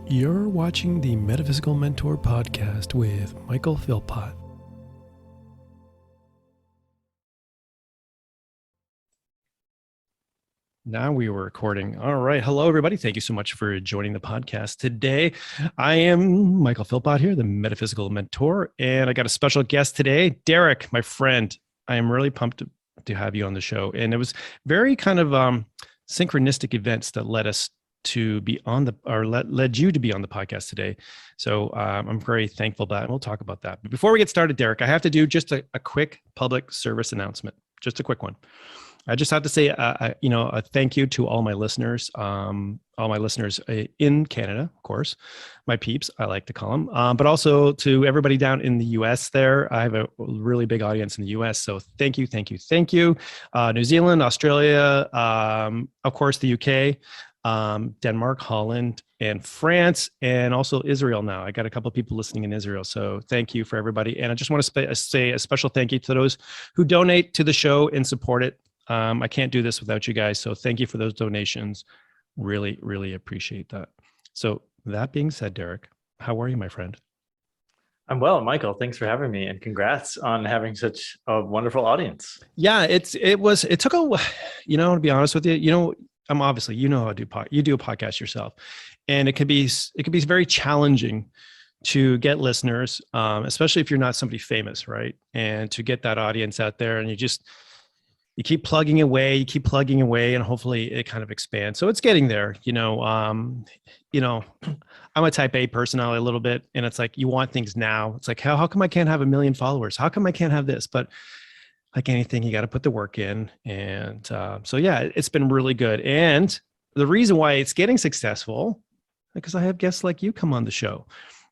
You're watching the Metaphysical Mentor podcast with Michael Philpott. Now we were recording. All right. Hello, everybody. Thank you so much for joining the podcast today. I am Michael Philpott here, the Metaphysical Mentor, and I got a special guest today, Derek, my friend. I am really pumped to have you on the show. And it was very kind of synchronistic events that led us to be on the, or led you to be on the podcast today. So I'm very thankful for that, and we'll talk about that. But before we get started, Derek, I have to do just a quick public service announcement, just a quick one. I just have to say, a thank you to all my listeners in Canada, of course, my peeps, I like to call them, but also to everybody down in the US there. I have a really big audience in the US. So thank you, thank you, thank you. New Zealand, Australia, of course, the UK, Denmark, Holland, and France, and also Israel now. I got a couple of people listening in Israel. So thank you for everybody. And I just want to say a special thank you to those who donate to the show and support it. I can't do this without you guys. So thank you for those donations. Really, really appreciate that. So that being said, Derek, how are you, my friend? I'm well, Michael. Thanks for having me, and congrats on having such a wonderful audience. Yeah, it took a, to be honest with you, I'm obviously, how you do a podcast yourself, and it could be very challenging to get listeners, especially if you're not somebody famous, right? And to get that audience out there, and you keep plugging away, and hopefully it kind of expands. So it's getting there, I'm a type A personality a little bit, and it's like, you want things now. It's like, how come I can't have 1 million followers? How come I can't have this? But like anything, you got to put the work in. And so, yeah, it's been really good. And the reason why it's getting successful, because I have guests like you come on the show,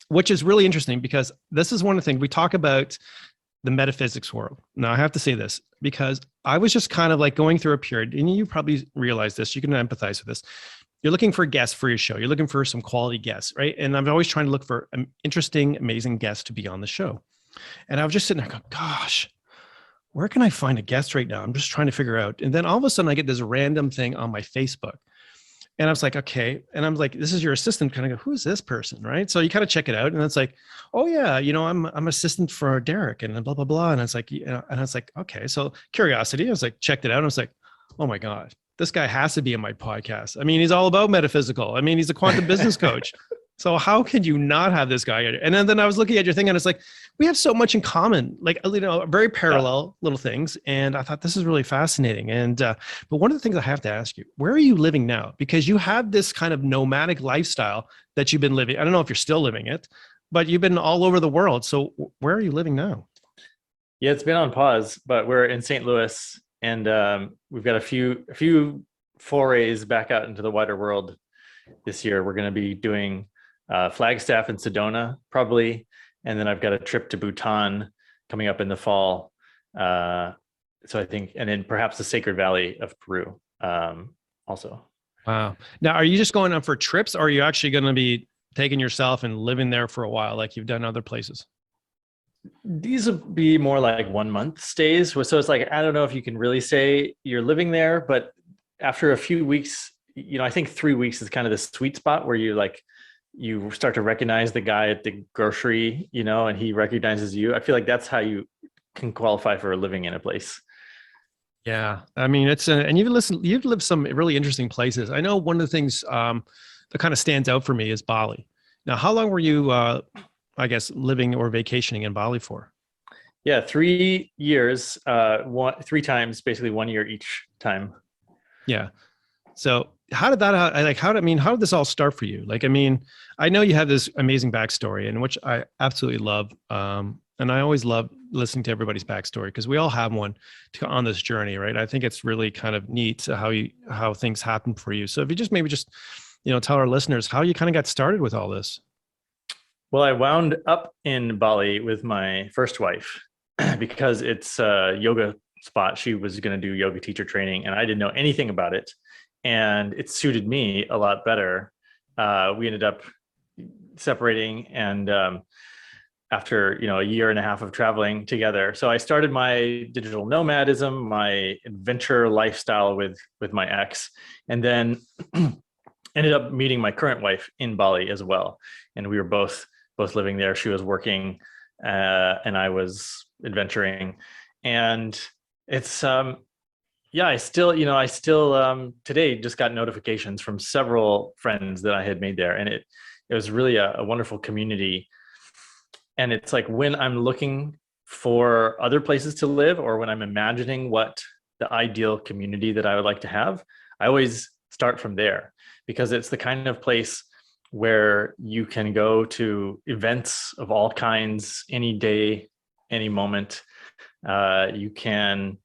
which is really interesting, because this is one of the things we talk about, the metaphysics world. Now, I have to say this, because I was just kind of like going through a period, and you probably realize this, you can empathize with this. You're looking for guests for your show. You're looking for some quality guests, right? And I'm always trying to look for an interesting, amazing guests to be on the show. And I was just sitting there going, gosh, where can I find a guest right now? I'm just trying to figure out. And then all of a sudden I get this random thing on my Facebook. And I was like, okay. And I'm like, this is your assistant. Kind of go, who is this person? Right. So you kind of check it out, and it's like, oh yeah, I'm assistant for Derek, and blah, blah, blah. And it's like, and I was like, okay. So curiosity, I was like, checked it out. And I was like, oh my God, this guy has to be in my podcast. I mean, he's all about metaphysical. I mean, he's a quantum business coach. So how could you not have this guy? And then I was looking at your thing, and it's like, we have so much in common, like, very parallel little things. And I thought this is really fascinating. And, but one of the things I have to ask you, where are you living now? Because you have this kind of nomadic lifestyle that you've been living. I don't know if you're still living it, but you've been all over the world. So where are you living now? Yeah, it's been on pause, but we're in St. Louis, and we've got a few forays back out into the wider world this year. We're going to be doing Flagstaff and Sedona probably, and then I've got a trip to Bhutan coming up in the fall. So I think, and then perhaps the Sacred Valley of Peru also. Wow. Now, are you just going on for trips, or are you actually going to be taking yourself and living there for a while, like you've done other places? These will be more like 1 month stays. So it's like, I don't know if you can really say you're living there, but after a few weeks, I think 3 weeks is kind of the sweet spot where you start to recognize the guy at the grocery, and he recognizes you. I feel like that's how you can qualify for living in a place. Yeah. I mean, and you've lived some really interesting places. I know one of the things that kind of stands out for me is Bali. Now, how long were you, living or vacationing in Bali for? Yeah, 3 years, 3 times, basically 1 year each time. Yeah. So how did that, how did this all start for you? Like, I mean, I know you have this amazing backstory, and which I absolutely love. And I always love listening to everybody's backstory, because we all have one on this journey, right? I think it's really kind of neat how things happen for you. So if you maybe tell our listeners how you kind of got started with all this. Well, I wound up in Bali with my first wife because it's a yoga spot. She was going to do yoga teacher training, and I didn't know anything about it. And it suited me a lot better. We ended up separating, and after a year and a half of traveling together. So I started my digital nomadism, my adventure lifestyle with my ex, and then ended up meeting my current wife in Bali as well. And we were both living there. She was working, and I was adventuring. And it's, yeah, I still today just got notifications from several friends that I had made there. And it was really a wonderful community. And it's like when I'm looking for other places to live, or when I'm imagining what the ideal community that I would like to have, I always start from there, because it's the kind of place where you can go to events of all kinds any day, any moment. You can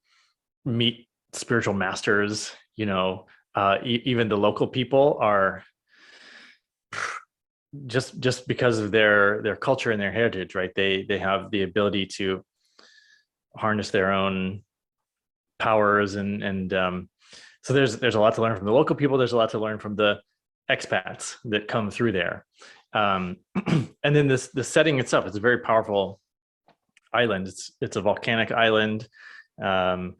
meet spiritual masters, even the local people are just because of their culture and their heritage, right? They have the ability to harness their own powers, and so there's a lot to learn from the local people. There's a lot to learn from the expats that come through there. And then the setting itself, it's a very powerful island. It's a volcanic island. I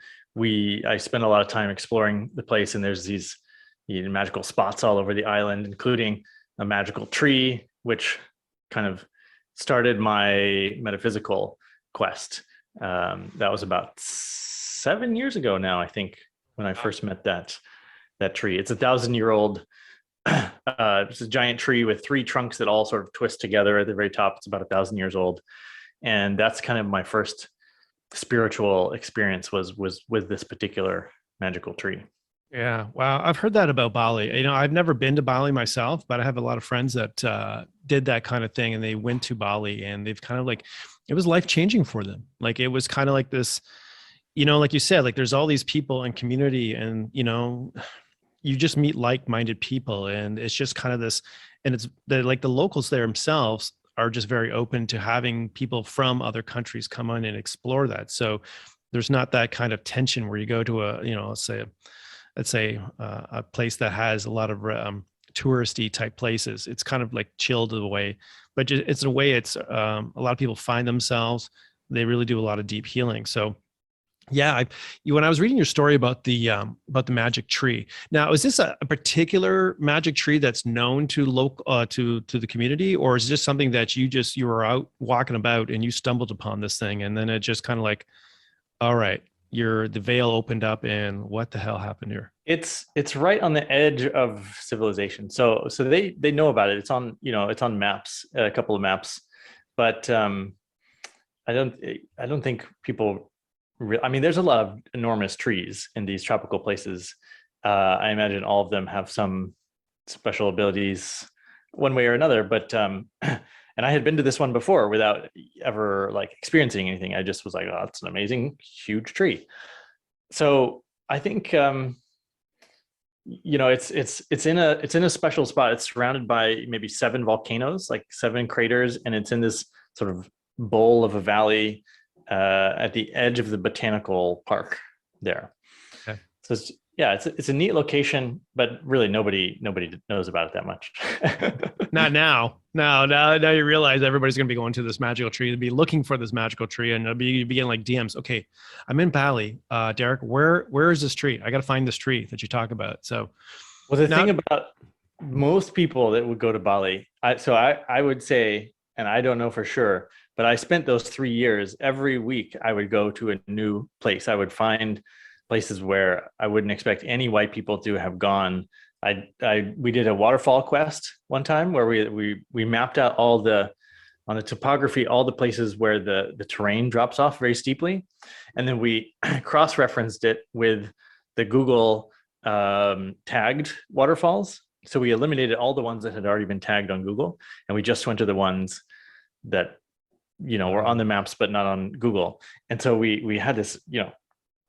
spend a lot of time exploring the place, and there's these magical spots all over the island, including a magical tree, which kind of started my metaphysical quest. That was about 7 years ago now, I think, when I first met that tree. It's 1,000-year-old. It's a giant tree with 3 trunks that all sort of twist together at the very top. It's about 1,000 years old, and that's kind of my first spiritual experience was with this particular magical tree. Yeah. Wow. I've heard that about Bali. I've never been to Bali myself, but I have a lot of friends that did that kind of thing, and they went to Bali, and they've kind of like, it was life-changing for them. Like, it was kind of like this, like you said, like there's all these people in community, and, you just meet like-minded people, and it's just kind of this, and it's like the locals there themselves are just very open to having people from other countries come on and explore that. So there's not that kind of tension where you go to let's say a place that has a lot of touristy type places. It's kind of like chilled away, but it's a way it's a lot of people find themselves. They really do a lot of deep healing. So yeah, when I was reading your story about the magic tree. Now, is this a particular magic tree that's known to to the community, or is this something that you were out walking about and you stumbled upon this thing, and then it just kind of like, all right, the veil opened up, and what the hell happened here? It's right on the edge of civilization, so they know about it. It's on maps, a couple of maps, but I don't think people. I mean, there's a lot of enormous trees in these tropical places. I imagine all of them have some special abilities one way or another, but and I had been to this one before without ever like experiencing anything. I just was like, oh, it's an amazing, huge tree. So I think it's in a special spot. It's surrounded by maybe 7 volcanoes, like 7 craters, and it's in this sort of bowl of a valley at the edge of the botanical park there. Okay. So it's a neat location, but really nobody knows about it that much. Not now. Now you realize everybody's going to be going to this magical tree, to be looking for this magical tree, and be getting like DMs. Okay, I'm in Bali. Derek, where is this tree? I got to find this tree that you talk about. So, well, the thing about most people that would go to Bali, I would say, and I don't know for sure, but I spent those 3 years, every week I would go to a new place. I would find places where I wouldn't expect any white people to have gone. We did a waterfall quest one time where we mapped out on the topography, all the places where the terrain drops off very steeply. And then we cross-referenced it with the Google tagged waterfalls. So we eliminated all the ones that had already been tagged on Google, and we just went to the ones that were on the maps but not on Google. And so we had this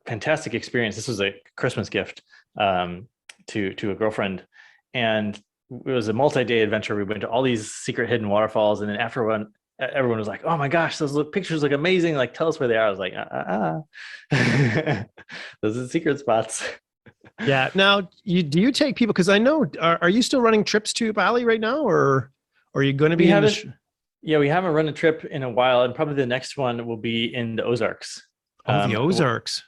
fantastic experience. This was a Christmas gift to a girlfriend, and it was a multi-day adventure. We went to all these secret hidden waterfalls, and then after everyone was like, oh my gosh, those pictures look amazing, like tell us where they are. I was like, those are the secret spots. Yeah. Now, do you take people, because I know, are you still running trips to Bali right now, or are you going to be Yeah, we haven't run a trip in a while, and probably the next one will be in the Ozarks. The Ozarks.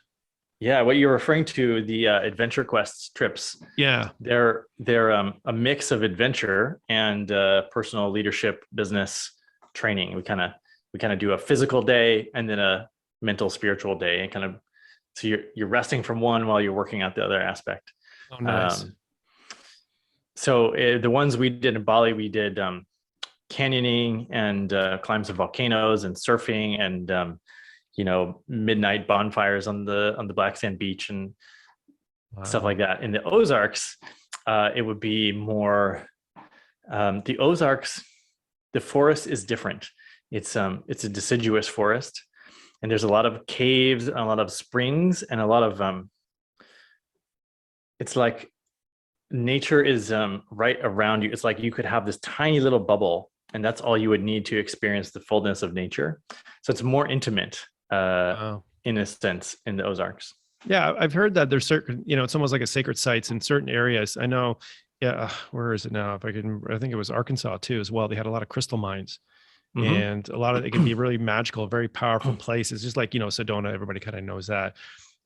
Yeah, what you're referring to, the AdventureQuest trips, Yeah. they're a mix of adventure and personal leadership business training. We kind of do a physical day and then a mental spiritual day, and kind of, so you're resting from one while you're working out the other aspect. Oh, nice. So the ones we did in Bali, we did canyoning and climbs of volcanoes and surfing and midnight bonfires on the black sand beach and stuff like that. In the Ozarks, it would be more the Ozarks. The forest is different. It's a deciduous forest, and there's a lot of caves, and a lot of springs, and a lot of it's like nature is right around you. It's like you could have this tiny little bubble, and that's all you would need to experience the fullness of nature. So it's more intimate in a sense in the Ozarks. Yeah, I've heard that there's certain, it's almost like a sacred sites in certain areas. I know, yeah, where is it now? I think it was Arkansas too, as well. They had a lot of crystal mines, and a lot of it can be really magical, very powerful places, just like, Sedona, everybody kind of knows that.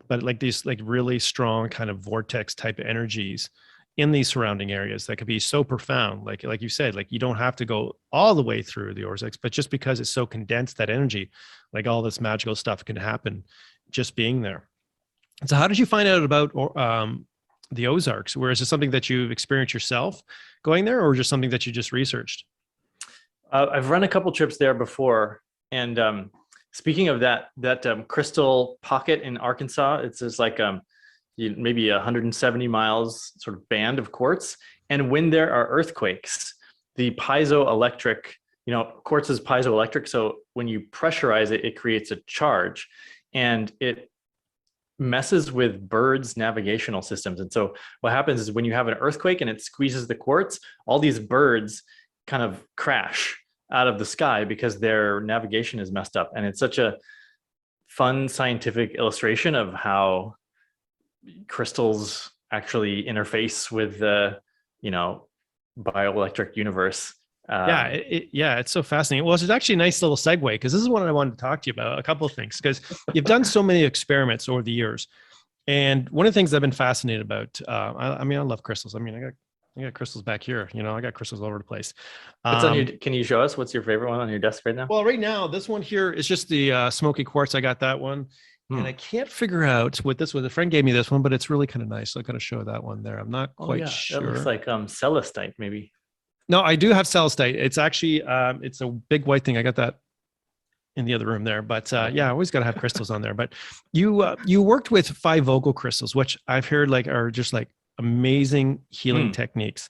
But like these like really strong kind of vortex type energies in these surrounding areas that could be so profound. Like you said, like you don't have to go all the way through the Ozarks, but just because it's so condensed, that energy, like all this magical stuff can happen just being there. So how did you find out about the Ozarks? Where is it something that you've experienced yourself going there, or just something that you just researched? I've run a couple trips there before, and speaking of that crystal pocket in Arkansas, it's just like maybe 170 miles sort of band of quartz, and when there are earthquakes, the piezoelectric, quartz is piezoelectric, so when you pressurize it, it creates a charge, and it messes with birds' navigational systems. And so what happens is when you have an earthquake and it squeezes the quartz, all these birds kind of crash out of the sky because their navigation is messed up. And it's such a fun scientific illustration of how crystals actually interface with the, bioelectric universe. It's so fascinating. Well, it's actually a nice little segue, because this is what I wanted to talk to you about, a couple of things, because you've done so many experiments over the years. And one of the things I've been fascinated about, I love crystals. I got crystals back here, I got crystals all over the place. What's on can you show us what's your favorite one on your desk right now? Well, right now, this one here is just the smoky quartz. I got that one. And I can't figure out what this was. A friend gave me this one, but it's really kind of nice. So I got to show that one there. I'm not quite sure. It looks like celestite, maybe. No, I do have celestite. It's actually, it's a big white thing. I got that in the other room there, but I always got to have crystals on there. But you worked with 5 vocal crystals, which I've heard are just like amazing healing techniques.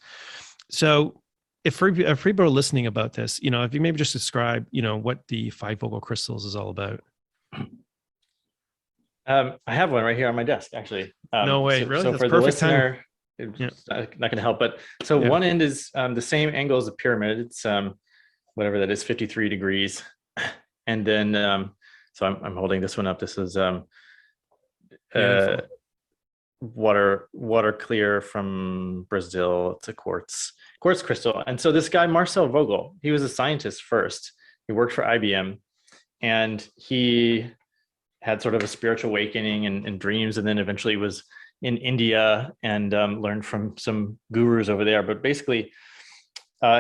So if people are listening about this, if you maybe just describe, what the 5 vocal crystals is all about. I have one right here on my desk, actually. No way, really? So that's for the listener, it's not going to help. But so one end is the same angle as a pyramid. It's whatever that is, 53 degrees. And then, so I'm holding this one up. This is water clear from Brazil. It's a quartz crystal. And so this guy, Marcel Vogel, he was a scientist first. He worked for IBM, and he had sort of a spiritual awakening and dreams, and then eventually was in India and learned from some gurus over there. But basically,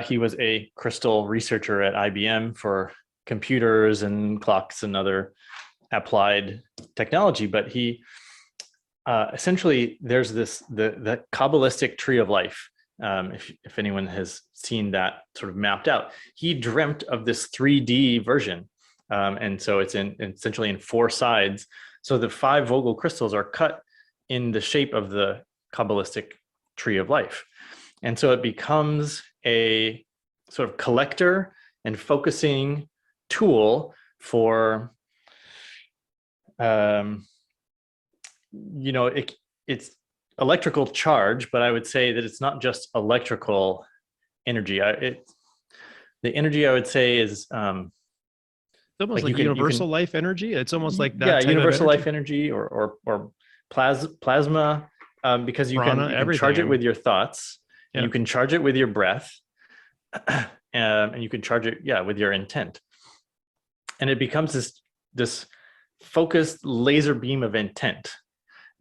he was a crystal researcher at IBM for computers and clocks and other applied technology. But he essentially, there's the Kabbalistic tree of life. If anyone has seen that sort of mapped out, he dreamt of this 3D version. And so it's essentially in 4 sides. So the 5 Vogel crystals are cut in the shape of the Kabbalistic tree of life. And so it becomes a sort of collector and focusing tool for, it's electrical charge, but I would say that it's not just electrical energy. The energy, I would say, is It's almost like universal life energy. It's almost like that. Yeah, universal life energy or plasma, because you can charge it with your thoughts. Yeah. You can charge it with your breath, and you can charge it, with your intent. And it becomes this focused laser beam of intent.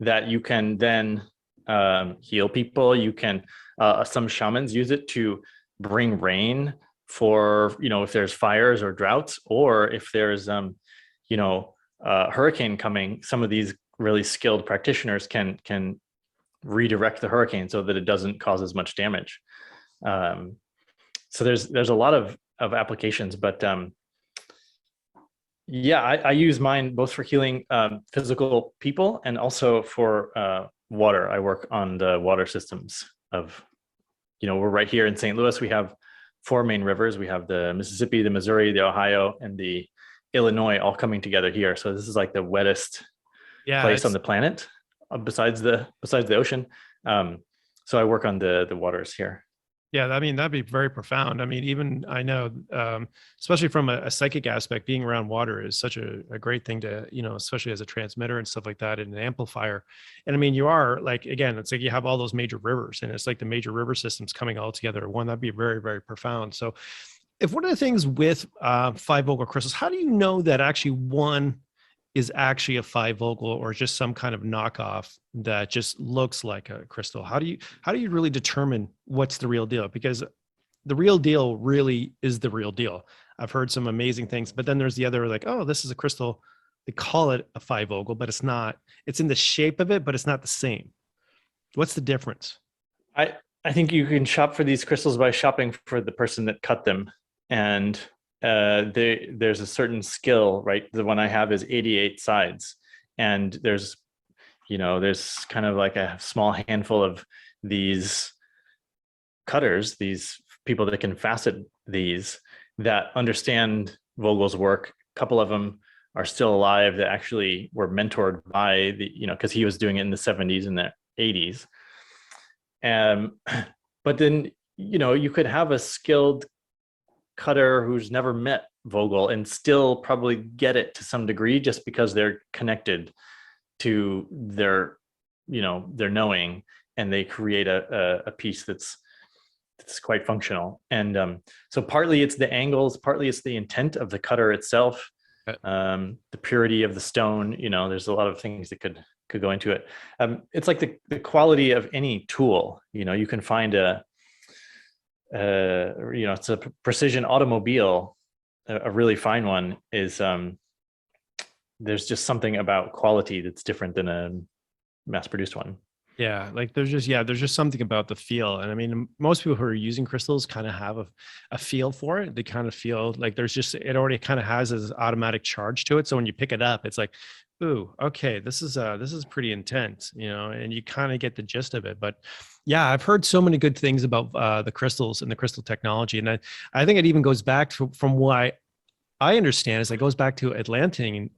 that you can then heal people. You can, some shamans use it to bring rain for, if there's fires or droughts, or if there's, hurricane coming, some of these really skilled practitioners can redirect the hurricane so that it doesn't cause as much damage. So there's a lot of applications, but yeah, I use mine both for healing physical people and also for water. I work on the water systems of, we're right here in St. Louis. We have 4 main rivers. We have the Mississippi, the Missouri, the Ohio, and the Illinois all coming together here. So this is like the wettest place on the planet besides the ocean. So I work on the waters here. Yeah, I mean, that'd be very profound. I mean, even I know, especially from a psychic aspect, being around water is such a great thing to, especially as a transmitter and stuff like that, and an amplifier. And I mean, you are like, again, it's like you have all those major rivers, and it's like the major river systems coming all together. One, that'd be very, very profound. So if one of the things with 5-vocal crystals, how do you know that actually one is actually a 5-vocal or just some kind of knockoff that just looks like a crystal? How do you really determine what's the real deal? Because the real deal really is the real deal. I've heard some amazing things, but then there's the other, like, oh, this is a crystal. They call it a 5-vocal, but it's not. It's in the shape of it, but it's not the same. What's the difference? I think you can shop for these crystals by shopping for the person that cut them. And there's a certain skill, right? The one I have is 88 sides, and there's kind of like a small handful of these cutters, these people that can facet these, that understand Vogel's work. A couple of them are still alive that actually were mentored by because he was doing it in the 70s and the 80s. But then, you could have a skilled cutter who's never met Vogel and still probably get it to some degree, just because they're connected to their knowing, and they create a piece that's quite functional. And so partly it's the angles, partly it's the intent of the cutter itself, the purity of the stone. There's a lot of things that could go into it. It's like the quality of any tool. You can find it's a precision automobile, a really fine one is, there's just something about quality that's different than a mass-produced one. Yeah, like there's just something about the feel. And I mean, most people who are using crystals kind of have a feel for it. They kind of feel like it already kind of has this automatic charge to it. So when you pick it up, it's like, ooh, okay, this is pretty intense, and you kind of get the gist of it. But yeah, I've heard so many good things about the crystals and the crystal technology. And I think it even goes back from why I understand is it goes back to Atlantean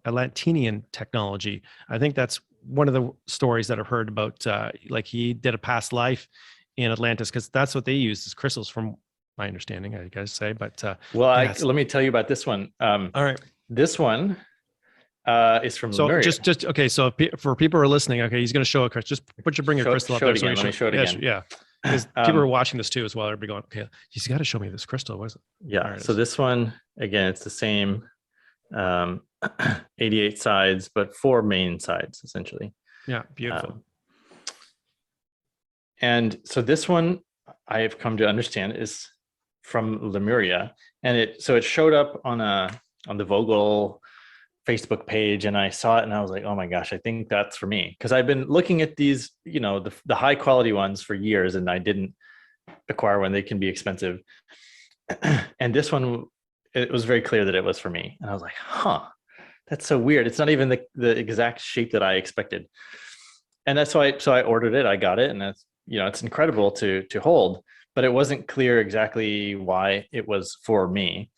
technology. I think that's one of the stories that I've heard about, like he did a past life in Atlantis, because that's what they use as crystals, from my understanding, I guess say. But let me tell you about this one. All right, this one is from so Lemuria. just okay. So for people who are listening, okay, he's going to show a crystal. Just bring a crystal up there. Let me show it again. Yeah, because people are watching this too as well. They'll be going, okay, he's got to show me this crystal. What is it? Yeah. So this one, again, it's the same. 88 sides, but 4 main sides essentially. Yeah, beautiful. And so this one I have come to understand is from Lemuria, and it showed up on the Vogel Facebook page, and I saw it and I was like, oh my gosh, I think that's for me, because I've been looking at these, the high quality ones for years, and I didn't acquire one. They can be expensive. And this one, it was very clear that it was for me, and I was like, huh, that's so weird. It's not even the exact shape that I expected. And that's why, so I ordered it, I got it, and that's, it's incredible to hold, but it wasn't clear exactly why it was for me.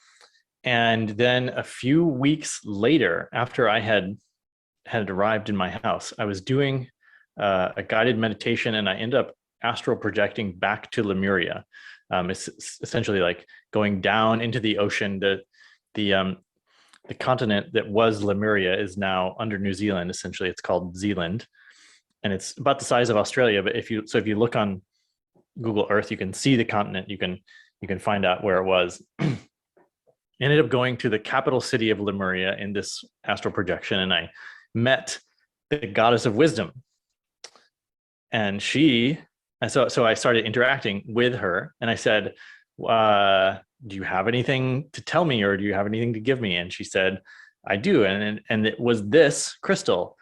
And then a few weeks later, after I had arrived in my house, I was doing a guided meditation, and I ended up astral projecting back to Lemuria. It's essentially like going down into the ocean. The continent that was Lemuria is now under New Zealand. Essentially, it's called Zealand, and it's about the size of Australia. But if you look on Google Earth, you can see the continent. You can find out where it was. Ended up going to the capital city of Lemuria in this astral projection, and I met the goddess of wisdom. so I started interacting with her, and I said, do you have anything to tell me, or do you have anything to give me? And she said, I do. And it was this crystal.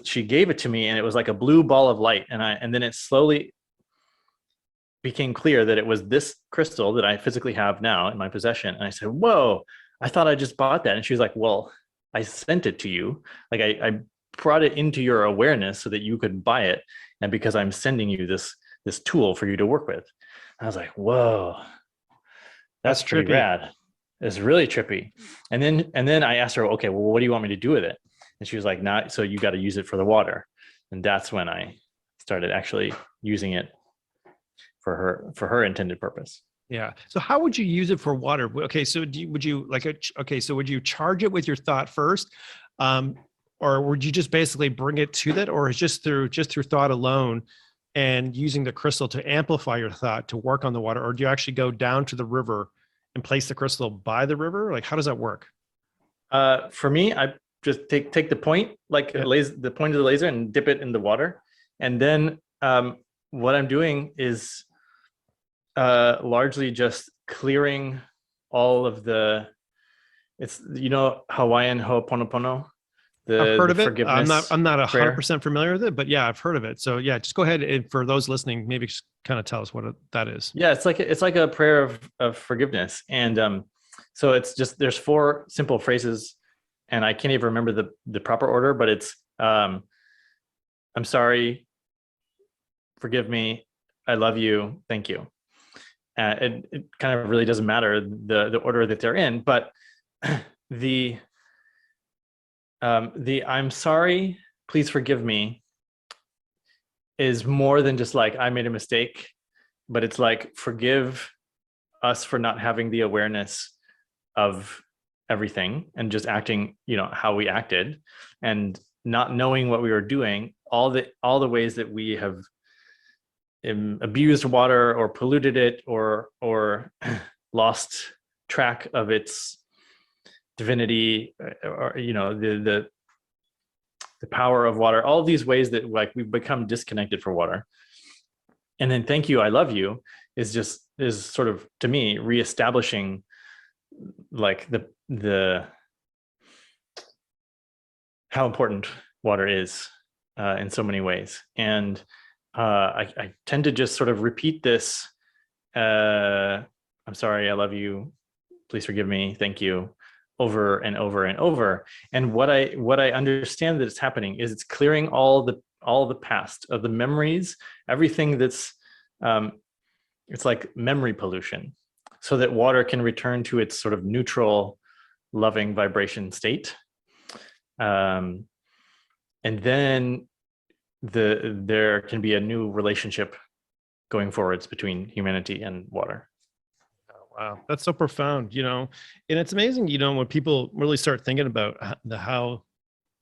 She gave it to me, and it was like a blue ball of light. And then it slowly became clear that it was this crystal that I physically have now in my possession. And I said, whoa, I thought I just bought that. And she was like, well, I sent it to you. Like I brought it into your awareness so that you could buy it. And because I'm sending you this tool for you to work with. I was like, whoa, that's pretty trippy. rad. It's really trippy. And then I asked her, okay, well, what do you want me to do with it? And she was like, nah, so you got to use it for the water. And that's when I started actually using it for her intended purpose. Yeah. So how would you use it for water? Okay. So would you charge it with your thought first? Or would you just basically bring it to that, or is just through thought alone and using the crystal to amplify your thought to work on the water? Or do you actually go down to the river and place the crystal by the river? Like, how does that work? For me, I just take the point, like the point of the laser, and dip it in the water. And then what I'm doing is largely just clearing all of it's Hawaiian Ho'oponopono. I've heard of it. I'm not 100% familiar with it, but yeah, I've heard of it. So yeah, just go ahead, and for those listening, maybe just kind of tell us what that is. Yeah, it's like a prayer of forgiveness. And so it's just, there's 4 simple phrases, and I can't even remember the proper order, but it's I'm sorry, forgive me, I love you, thank you. It kind of really doesn't matter the order that they're in, but the I'm sorry, please forgive me is more than just like, I made a mistake, but it's like, forgive us for not having the awareness of everything and just acting, how we acted, and not knowing what we were doing, all the ways that we have abused water or polluted it or lost track of its divinity, or the power of water, all these ways that like we've become disconnected for water. And then thank you, I love you is sort of, to me, reestablishing like the how important water is in so many ways. And I tend to just sort of repeat this, I'm sorry, I love you, please forgive me, thank you, over and over and over. And what I understand that it's happening is it's clearing all the past of the memories, everything that's it's like memory pollution, so that water can return to its sort of neutral, loving vibration state. And then there can be a new relationship going forwards between humanity and water. Wow, that's so profound, and it's amazing, when people really start thinking about how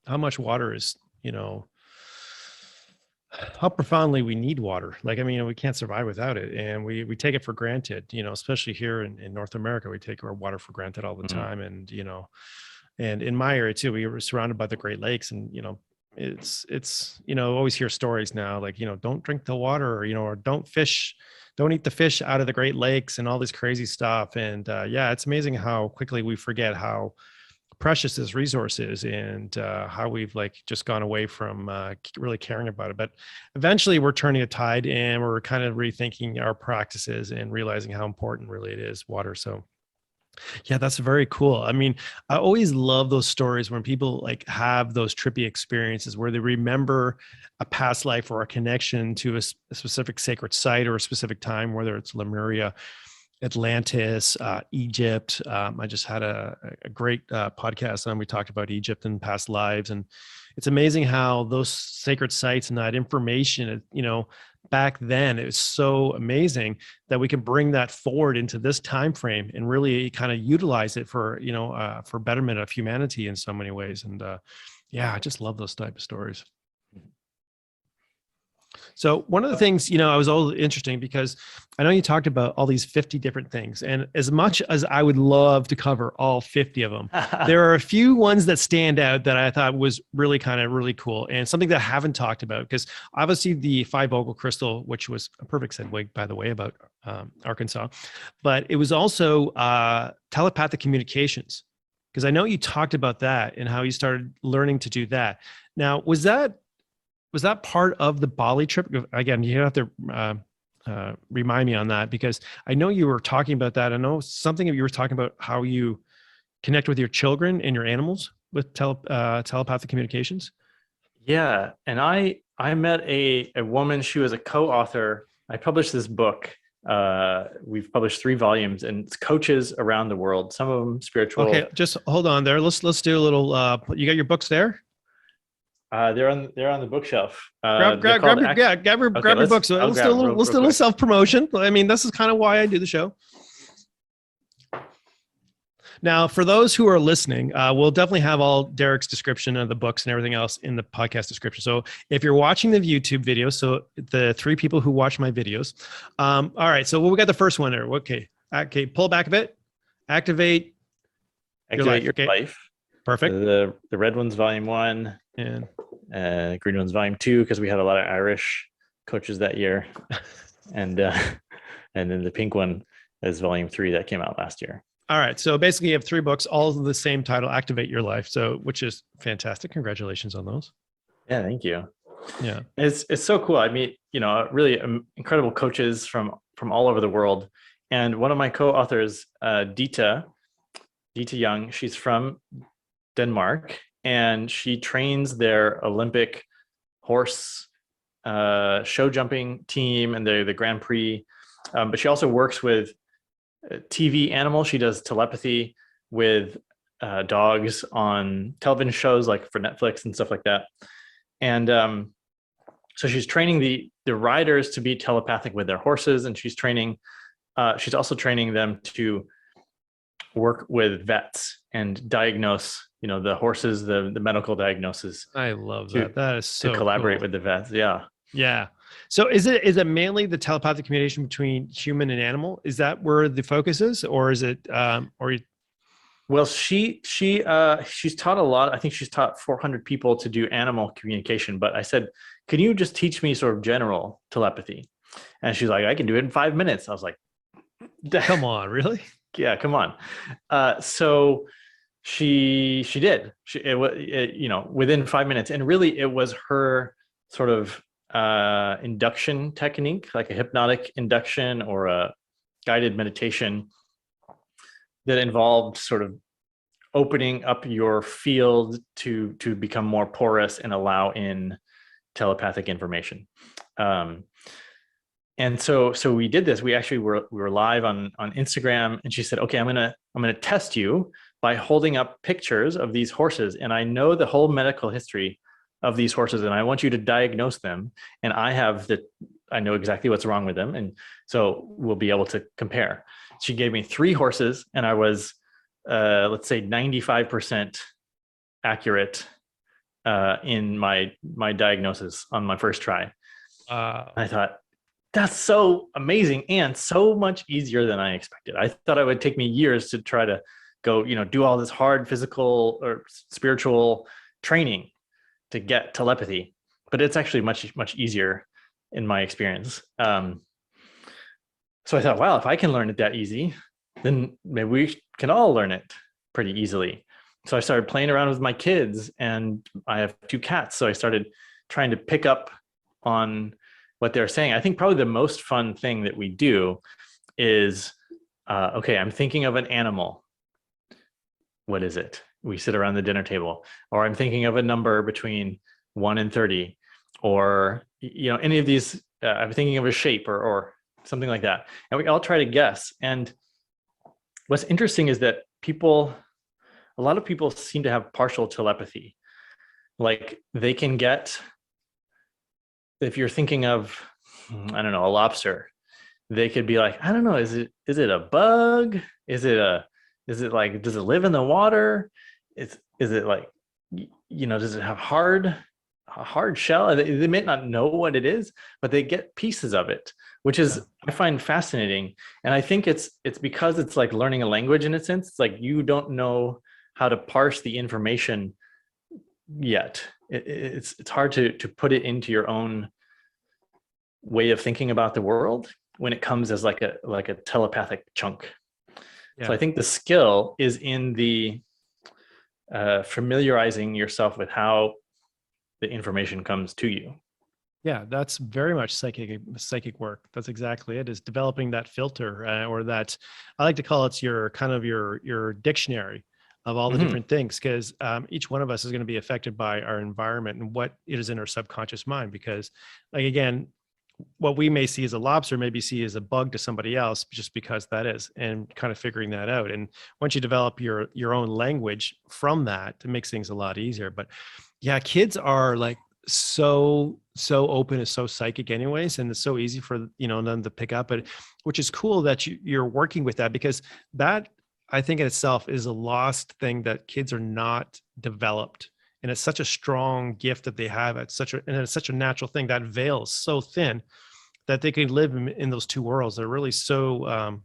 much water is, how profoundly we need water. Like, I mean, we can't survive without it, and we take it for granted, especially here in North America, we take our water for granted all the time. And, and in my area too, we were surrounded by the Great Lakes, and, it's, always hear stories now, like, don't drink the water, or don't eat the fish out of the Great Lakes and all this crazy stuff. And yeah, it's amazing how quickly we forget how precious this resource is, and how we've like just gone away from really caring about it. But eventually we're turning a tide, and we're kind of rethinking our practices and realizing how important really it is, water. So yeah, that's very cool. I mean, I always love those stories when people like have those trippy experiences where they remember a past life or a connection to a specific sacred site or a specific time, whether it's Lemuria, Atlantis, Egypt. I just had a great podcast and we talked about Egypt and past lives. And it's amazing how those sacred sites and that information, back then, it was so amazing that we can bring that forward into this time frame and really kind of utilize it for, for betterment of humanity in so many ways. And yeah, I just love those type of stories. So one of the things, I was always interesting because I know you talked about all these 50 different things. And as much as I would love to cover all 50 of them, there are a few ones that stand out that I thought was really really cool. And something that I haven't talked about, because obviously the 5-vocal crystal, which was a perfect segue, by the way, about Arkansas, but it was also telepathic communications. Because I know you talked about that and how you started learning to do that. Now, was that part of the Bali trip? Again, you have to remind me on that, because I know you were talking about that. I know something you were talking about how you connect with your children and your animals with telepathic communications. Yeah, and I met a woman. She was a co-author. I published this book. We've published 3 volumes, and it's coaches around the world. Some of them spiritual. Okay, just hold on there. Let's do a little. You got your books there? They're on the bookshelf. Grab your books. Let's do a little self promotion. I mean, this is kind of why I do the show. Now, for those who are listening, we'll definitely have all Derek's description of the books and everything else in the podcast description. So if you're watching the YouTube video, so the 3 people who watch my videos, all right. So we got the first one there. Okay, pull back a bit. Activate your life. Perfect. The red one's volume 1, and green one's volume 2, because we had a lot of Irish coaches that year, and then the pink one is volume 3 that came out last year. All right. So basically you have 3 books, all of the same title, Activate Your Life. So, which is fantastic. Congratulations on those. Yeah. Thank you. Yeah. It's so cool. I meet, really incredible coaches from all over the world. And one of my co-authors, Dita Young, she's from Denmark, and she trains their Olympic horse show jumping team and the Grand Prix. But she also works with TV animals. She does telepathy with dogs on television shows like for Netflix and stuff like that. And so she's training the riders to be telepathic with their horses, and she's also training them to work with vets and diagnose, the horses, the medical diagnosis. I love that. That is so to collaborate cool with the vets. Yeah. Yeah. So is it mainly the telepathic communication between human and animal? Is that where the focus is, or is it Well, she's taught a lot. I think she's taught 400 people to do animal communication. But I said, can you just teach me sort of general telepathy? And she's like, I can do it in 5 minutes. I was like, come on, really? Yeah, come on. So she did. Within 5 minutes, and really it was her sort of induction technique, like a hypnotic induction or a guided meditation that involved sort of opening up your field to become more porous and allow in telepathic information. And so we did this. We actually we were live on Instagram, and she said, okay, I'm gonna test you by holding up pictures of these horses, and I know the whole medical history of these horses, and I want you to diagnose them, and I know exactly what's wrong with them, and so we'll be able to compare. She gave me 3 horses, and I was let's say 95% accurate in my diagnosis on my first try. I thought, that's so amazing and so much easier than I expected. I thought it would take me years to try to go, do all this hard physical or spiritual training to get telepathy, but it's actually much, much easier in my experience. So I thought, wow, if I can learn it that easy, then maybe we can all learn it pretty easily. So I started playing around with my kids, and I have 2 cats. So I started trying to pick up on what they're saying. I think probably the most fun thing that we do is, okay, I'm thinking of an animal. What is it? We sit around the dinner table, or I'm thinking of a number between 1 and 30, or, any of these, I'm thinking of a shape or something like that. And we all try to guess. And what's interesting is that a lot of people seem to have partial telepathy. Like they can get, if you're thinking of, I don't know, a lobster, they could be like, I don't know, is it a bug? Is it like, does it live in the water? Is it like, does it have hard a hard shell. They may not know what it is, but they get pieces of it, which is, I find fascinating. And I think it's because it's like learning a language in a sense. It's like you don't know how to parse the information yet. It's hard to put it into your own way of thinking about the world when it comes as like a telepathic chunk. So I think the skill is in the familiarizing yourself with how the information comes to you. Yeah, that's very much psychic work. That's exactly it. Is developing that filter, or that, I like to call it your kind of your dictionary of all the different things, because each one of us is going to be affected by our environment and what it is in our subconscious mind. Because, like, again, what we may see as a lobster maybe see as a bug to somebody else, just because that is, and kind of figuring that out. And once you develop your own language from that, it makes things a lot easier. But yeah, kids are like so open and so psychic anyways, and it's so easy for them to pick up. But which is cool that you're working with that, because that, I think, in itself is a lost thing, that kids are not developed. And it's such a strong gift that they have. And it's such a natural thing. That veil is so thin that they can live in those two worlds. They're really so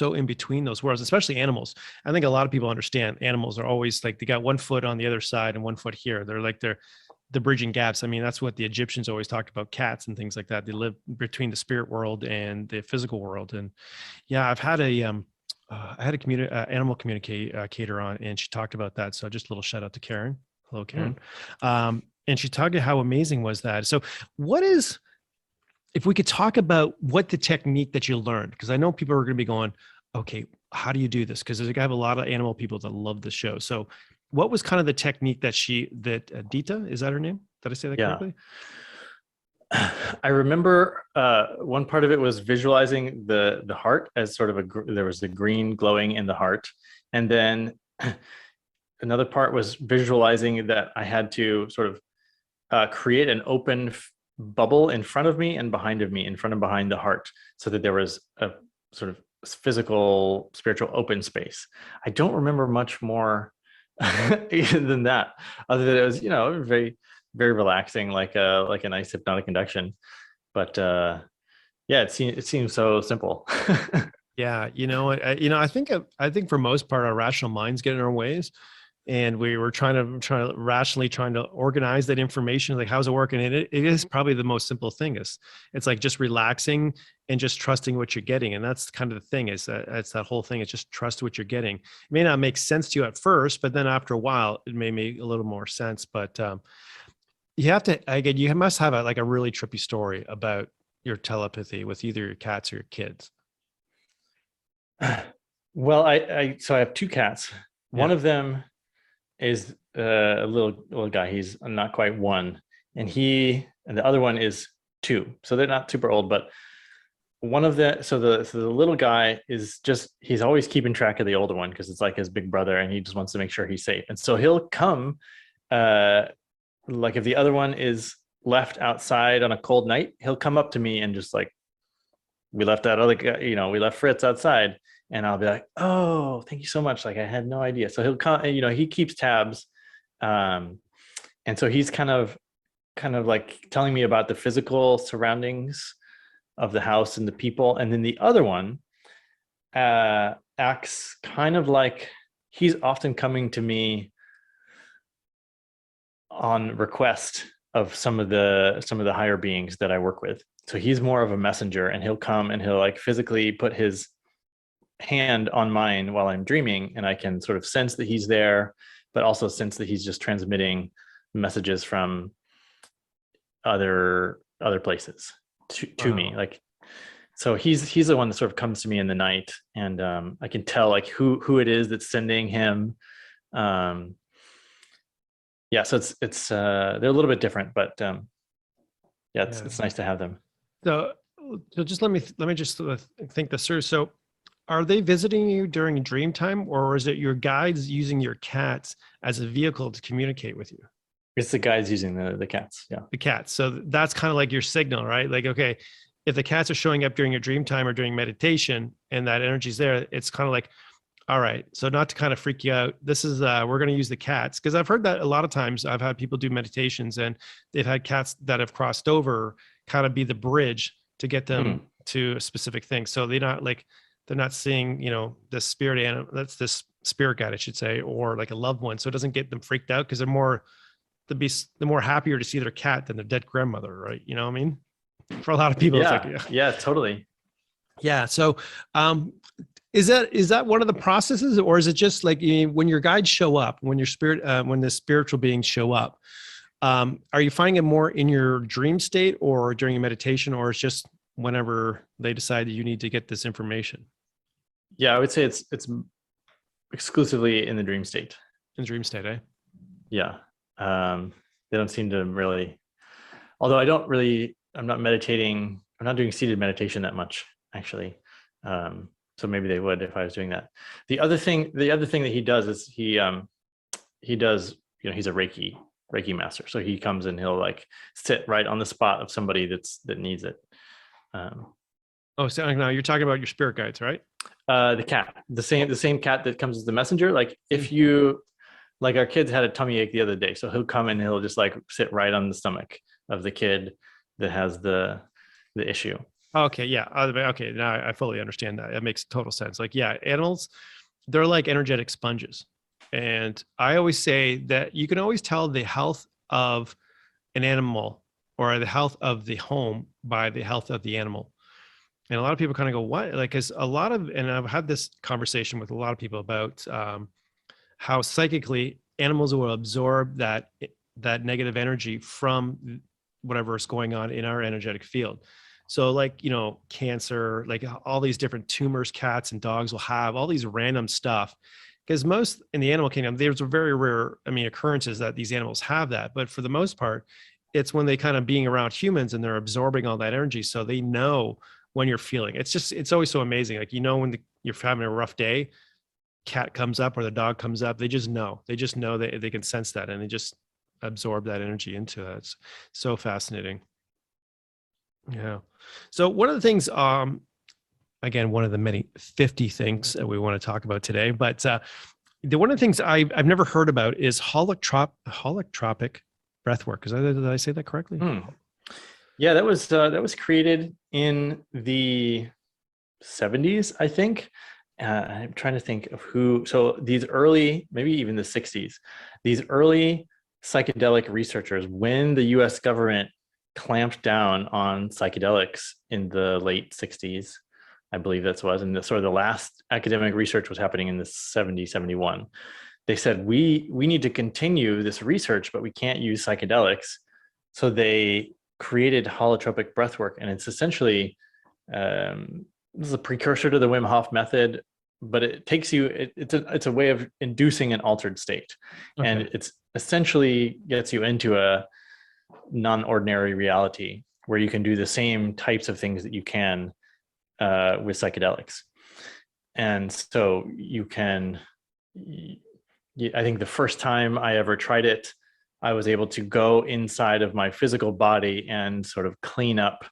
in between those worlds, especially animals. I think a lot of people understand animals are always like, they got one foot on the other side and one foot here. They're the bridging gaps. I mean, that's what the Egyptians always talked about, cats and things like that. They live between the spirit world and the physical world. And yeah, I've had I had a animal communicator on, and she talked about that. So just a little shout out to Karen. Hello, Karen. And she talked about how amazing was that. So if we could talk about what the technique that you learned, because I know people are going to be going, okay, how do you do this? Because I have a lot of animal people that love the show. So what was kind of the technique that Dita, is that her name? Did I say that correctly? I remember one part of it was visualizing the heart as sort of there was the green glowing in the heart. And then another part was visualizing that I had to sort of create an open bubble in front of me and behind of me, in front and behind the heart, so that there was a sort of physical, spiritual open space. I don't remember much more than that, other than it was, very, very relaxing, like a nice hypnotic induction. But yeah, it seems so simple. Yeah, I think for most part, our rational minds get in our ways, and we were trying to rationally organize that information. Like, how's it working? And it is probably the most simple thing. It's like just relaxing and just trusting what you're getting. And that's kind of the thing, is that it's that whole thing. It's just trust what you're getting. It may not make sense to you at first, but then after a while, it may make a little more sense. But you must have a really trippy story about your telepathy with either your cats or your kids. Well, so I have two cats. One of them is a little guy. He's not quite one, and the other one is 2. So they're not super old, but one of so the little guy is he's always keeping track of the older one, because it's like his big brother, and he just wants to make sure he's safe. And so he'll come, like if the other one is left outside on a cold night, he'll come up to me and just like, we left that other guy, we left Fritz outside. And I'll be like, oh, thank you so much. Like, I had no idea. So he'll come, he keeps tabs. And so he's kind of like telling me about the physical surroundings of the house and the people. And then the other one acts kind of like he's often coming to me on request of some of the higher beings that I work with. So he's more of a messenger, and he'll come and he'll like physically put his hand on mine while I'm dreaming, and I can sort of sense that he's there, but also sense that he's just transmitting messages from other places to me. Like, so he's the one that sort of comes to me in the night, and I can tell like who it is that's sending him. So it's they're a little bit different, but it's nice to have them. So just let me just think this through. So are they visiting you during dream time, or is it your guides using your cats as a vehicle to communicate with you? It's the guides using the cats. Yeah. The cats. So that's kind of like your signal, right? Like, okay, if the cats are showing up during your dream time or during meditation and that energy's there, it's kind of like, All right. So not to kind of freak you out, this is we're going to use the cats, because I've heard that a lot of times. I've had people do meditations and they've had cats that have crossed over, kind of be the bridge to get them to a specific thing. So they're not seeing, the spirit animal, that's this spirit guide, I should say, or like a loved one. So it doesn't get them freaked out, because they're more happier to see their cat than their dead grandmother, right? You know what I mean? For a lot of people, it's like, yeah, totally. yeah. So, is that one of the processes, or is it just like when your guides show up, when your when the spiritual beings show up, are you finding it more in your dream state or during a meditation, or it's just whenever they decide that you need to get this information? Yeah, I would say it's exclusively in the dream state. In dream state, eh? Yeah. They don't seem to really, although I'm not meditating. I'm not doing seated meditation that much, actually. So maybe they would if I was doing that. The other thing that he does is he does, he's a Reiki master. So he comes and he'll like sit right on the spot of somebody that needs it. So now you're talking about your spirit guides, right? The cat, the same cat that comes as the messenger. Like if you, like our kids had a tummy ache the other day, so he'll come and he'll just like sit right on the stomach of the kid that has the issue. Okay. Yeah. Okay. Now I fully understand that. It makes total sense. Like, yeah, animals, they're like energetic sponges. And I always say that you can always tell the health of an animal or the health of the home by the health of the animal. And a lot of people kind of go, what? Like, cause and I've had this conversation with a lot of people about how psychically animals will absorb that negative energy from whatever is going on in our energetic field. So like, cancer, like all these different tumors, cats and dogs will have all these random stuff, because most in the animal kingdom, there's a very rare, occurrences that these animals have that. But for the most part, it's when they kind of being around humans and they're absorbing all that energy. So they know when you're feeling, it's always so amazing. Like, when you're having a rough day, cat comes up or the dog comes up, they just know that they can sense that, and they just absorb that energy into that. It's so fascinating. Yeah. So one of the things, again, one of the many 50 things that we want to talk about today, but one of the things I've never heard about is holotropic breathwork. Did I say that correctly? Yeah, that was created in the 70s, I think. I'm trying to think of who. So these early, maybe even the 60s, these early psychedelic researchers, when the U.S. government clamped down on psychedelics in the late 60s, I believe that was, and sort of the last academic research was happening in the 70, 71. They said, we need to continue this research, but we can't use psychedelics. So they created holotropic breathwork, and it's essentially, this is a precursor to the Wim Hof method, but it takes you, it's a way of inducing an altered state. Okay. And it's essentially gets you into a non-ordinary reality where you can do the same types of things that you can with psychedelics. And so you can, I think the first time I ever tried it, I was able to go inside of my physical body and sort of clean up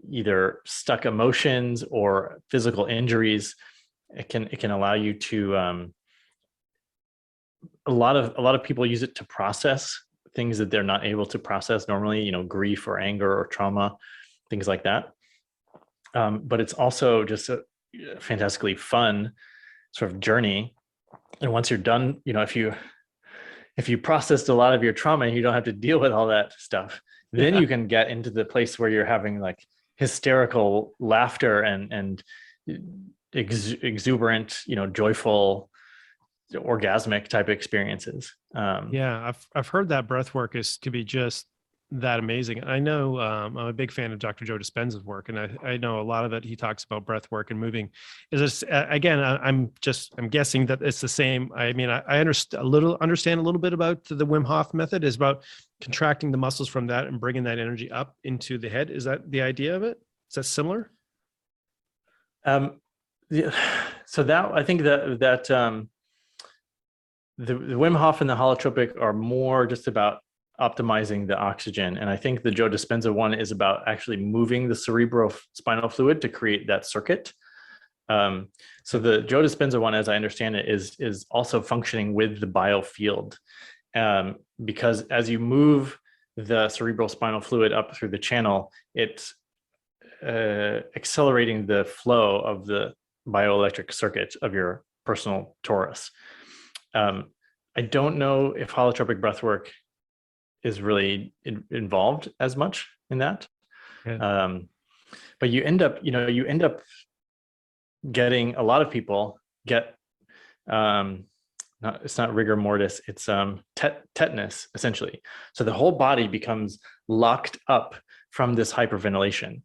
either stuck emotions or physical injuries. It can allow you to, a lot of people use it to process things that they're not able to process normally, grief or anger or trauma, things like that. But it's also just a fantastically fun sort of journey. And once you're done, if you processed a lot of your trauma and you don't have to deal with all that stuff, then you can get into the place where you're having like hysterical laughter and exuberant, joyful, orgasmic type experiences. Yeah, I've heard that breath work could be just that amazing. I know I'm a big fan of Dr. Joe Dispenza's work, and I know a lot of it. He talks about breath work and moving. Is this again? I'm guessing that it's the same. I understand a little bit about the Wim Hof method is about contracting the muscles from that and bringing that energy up into the head. Is that the idea of it? Is that similar? So that I think that the Wim Hof and the holotropic are more just about optimizing the oxygen. And I think the Joe Dispenza one is about actually moving the cerebrospinal fluid to create that circuit. So the Joe Dispenza one, as I understand it, is also functioning with the biofield, because as you move the cerebral spinal fluid up through the channel, it's accelerating the flow of the bioelectric circuit of your personal torus. I don't know if holotropic breathwork is really involved as much in that. Yeah. But you end up getting, a lot of people get, it's not rigor mortis, it's tetanus, essentially. So the whole body becomes locked up from this hyperventilation.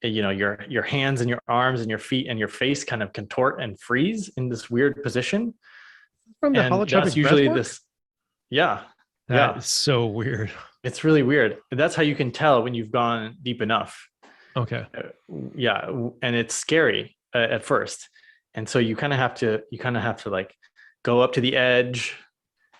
Your hands and your arms and your feet and your face kind of contort and freeze in this weird position. From the And that's holotropic usually breathwork? That yeah. is so weird. It's really weird. That's how you can tell when you've gone deep enough. Okay. Yeah. And it's scary at first. And so you kind of have to like go up to the edge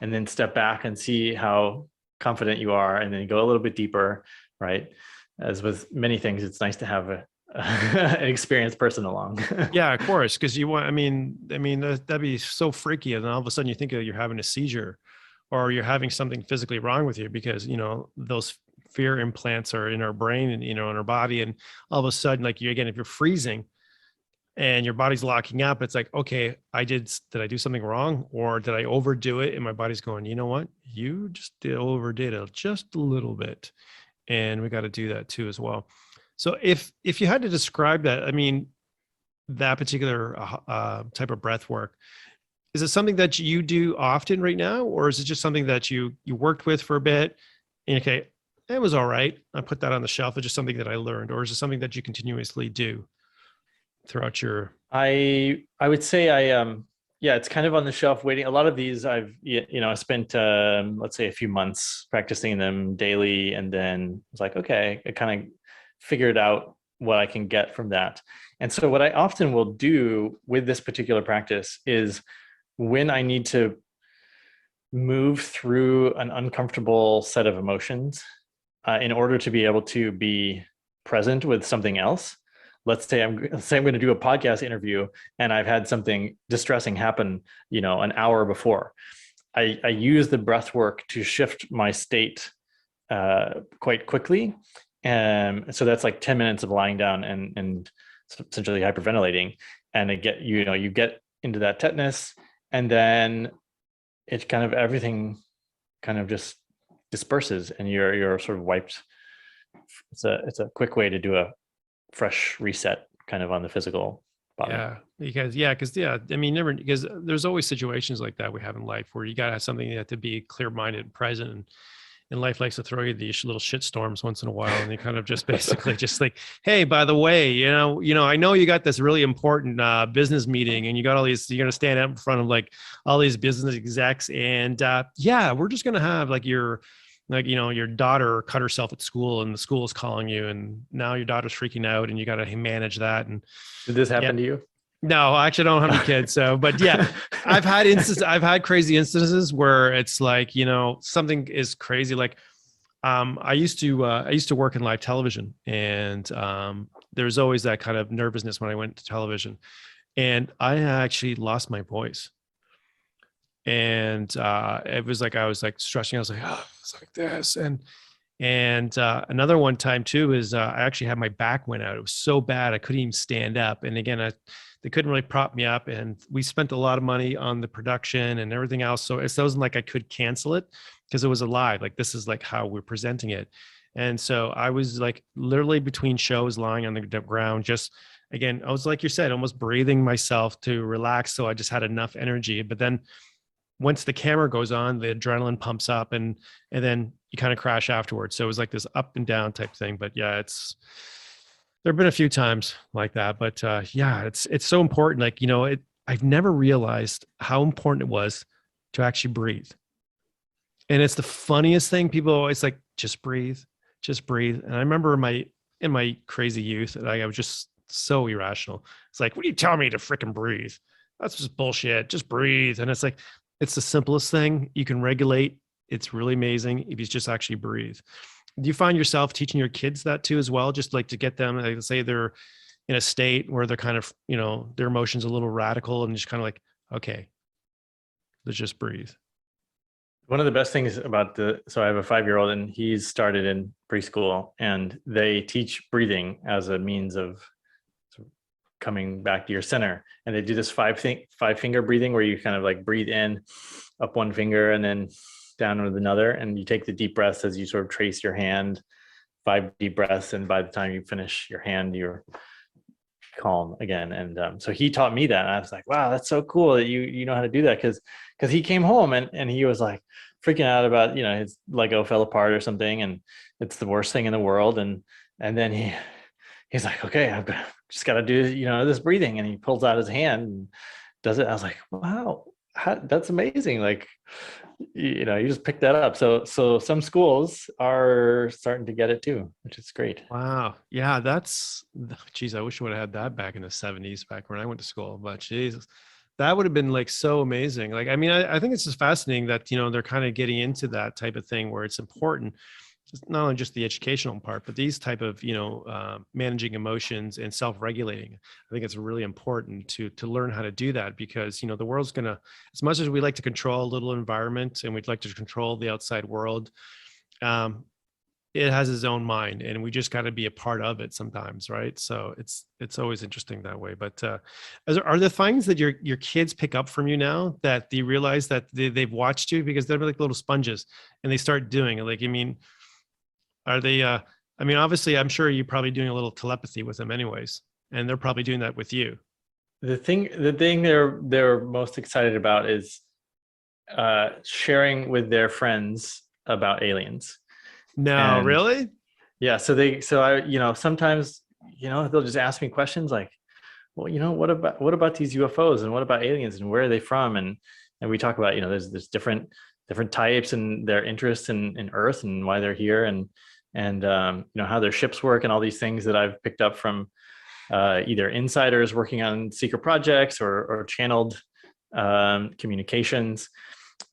and then step back and see how confident you are. And then go a little bit deeper, right? As with many things, it's nice to have an experienced person along. Yeah, of course. Cause that'd be so freaky. And then all of a sudden you think you're having a seizure or you're having something physically wrong with you because, those fear implants are in our brain and, in our body. And all of a sudden, like if you're freezing and your body's locking up, it's like, okay, did I do something wrong? Or did I overdo it? And my body's going, you know what? You just overdid it just a little bit. And we got to do that too, as well. So if you had to describe that, that particular type of breath work, is it something that you do often right now? Or is it just something that you worked with for a bit? And okay, it was all right, I put that on the shelf. It's just something that I learned. Or is it something that you continuously do throughout your... I would say it's kind of on the shelf waiting. A lot of these I spent let's say a few months practicing them daily, and then it's like, okay, I kind of figured out what I can get from that. And so what I often will do with this particular practice is, when I need to move through an uncomfortable set of emotions in order to be able to be present with something else. Let's say I'm going to do a podcast interview and I've had something distressing happen, an hour before. I use the breath work to shift my state quite quickly. And so that's like 10 minutes of lying down and essentially hyperventilating. And you get into that tetanus, and then it kind of, everything kind of just disperses and you're sort of wiped. It's a quick way to do a fresh reset kind of on the physical body. Because there's always situations like that we have in life where you got to have something, you have to be clear-minded and present, and life likes to throw you these little shit storms once in a while, and they kind of just basically just like, hey, by the way, I know you got this really important business meeting, and you got all these, you're going to stand up in front of like all these business execs, and we're just going to have your daughter cut herself at school, and the school is calling you, and now your daughter's freaking out, and you got to manage that. And did this happen to you? No, I actually don't have any kids. So, but yeah, I've had crazy instances where it's like, something is crazy. Like, I used to work in live television, and there's always that kind of nervousness when I went to television, and I actually lost my voice. And it was like, I was like stretching. I was like, oh, it's like this. And another one time too is I actually had my back went out. It was so bad I couldn't even stand up. And again, they couldn't really prop me up, and we spent a lot of money on the production and everything else. So it wasn't like I could cancel it because it was alive. Like, this is like how we're presenting it. And so I was like literally between shows lying on the ground, just, again, I was like you said, almost breathing myself to relax. So I just had enough energy. But then once the camera goes on, the adrenaline pumps up, and then you kind of crash afterwards. So it was like this up and down type thing. But yeah, there've been a few times like that, but it's so important. Like, I've never realized how important it was to actually breathe. And it's the funniest thing. People always like, just breathe. And I remember in my crazy youth, I was just so irrational. It's like, what are you telling me to freaking breathe? That's just bullshit. Just breathe. And it's like, it's the simplest thing you can regulate. It's really amazing if you just actually breathe. Do you find yourself teaching your kids that too as well? Just like to get them, like, say they're in a state where they're kind of, their emotions a little radical and just kind of like, okay, let's just breathe. One of the best things about so I have a 5-year-old and he's started in preschool, and they teach breathing as a means of coming back to your center. And they do this 5-finger breathing where you kind of like breathe in, up one finger and then down with another. And you take the deep breaths as you sort of trace your hand, 5 deep breaths. And by the time you finish your hand, you're calm again. And so he taught me that. And I was like, wow, that's so cool that you know how to do that. Cause he came home and he was like freaking out about, his Lego fell apart or something. And it's the worst thing in the world. And then he's like, okay, I've just got to do, this breathing. And he pulls out his hand and does it. I was like, wow, that's amazing. Like, you just pick that up. So some schools are starting to get it too, which is great. Wow. Yeah. Geez, I wish I would have had that back in the 70s, back when I went to school, but Jesus, that would have been like so amazing. Like, I mean, I think it's just fascinating that, they're kind of getting into that type of thing where it's important. It's not only just the educational part, but these type of, managing emotions and self-regulating. I think it's really important to learn how to do that, because, the world's going to, as much as we like to control a little environment and we'd like to control the outside world, it has its own mind, and we just got to be a part of it sometimes. Right. So it's always interesting that way. But are there things that your kids pick up from you now that they realize that they've watched you, because they're like little sponges and they start doing it? Like, I mean, are they, obviously I'm sure you're probably doing a little telepathy with them anyways, and they're probably doing that with you. The thing they're most excited about is sharing with their friends about aliens. No, really? Yeah. So I, sometimes, they'll just ask me questions like, well, what about these UFOs, and what about aliens, and where are they from? And we talk about, there's different types and their interests in Earth and why they're here, and how their ships work, and all these things that I've picked up from either insiders working on secret projects or channeled communications.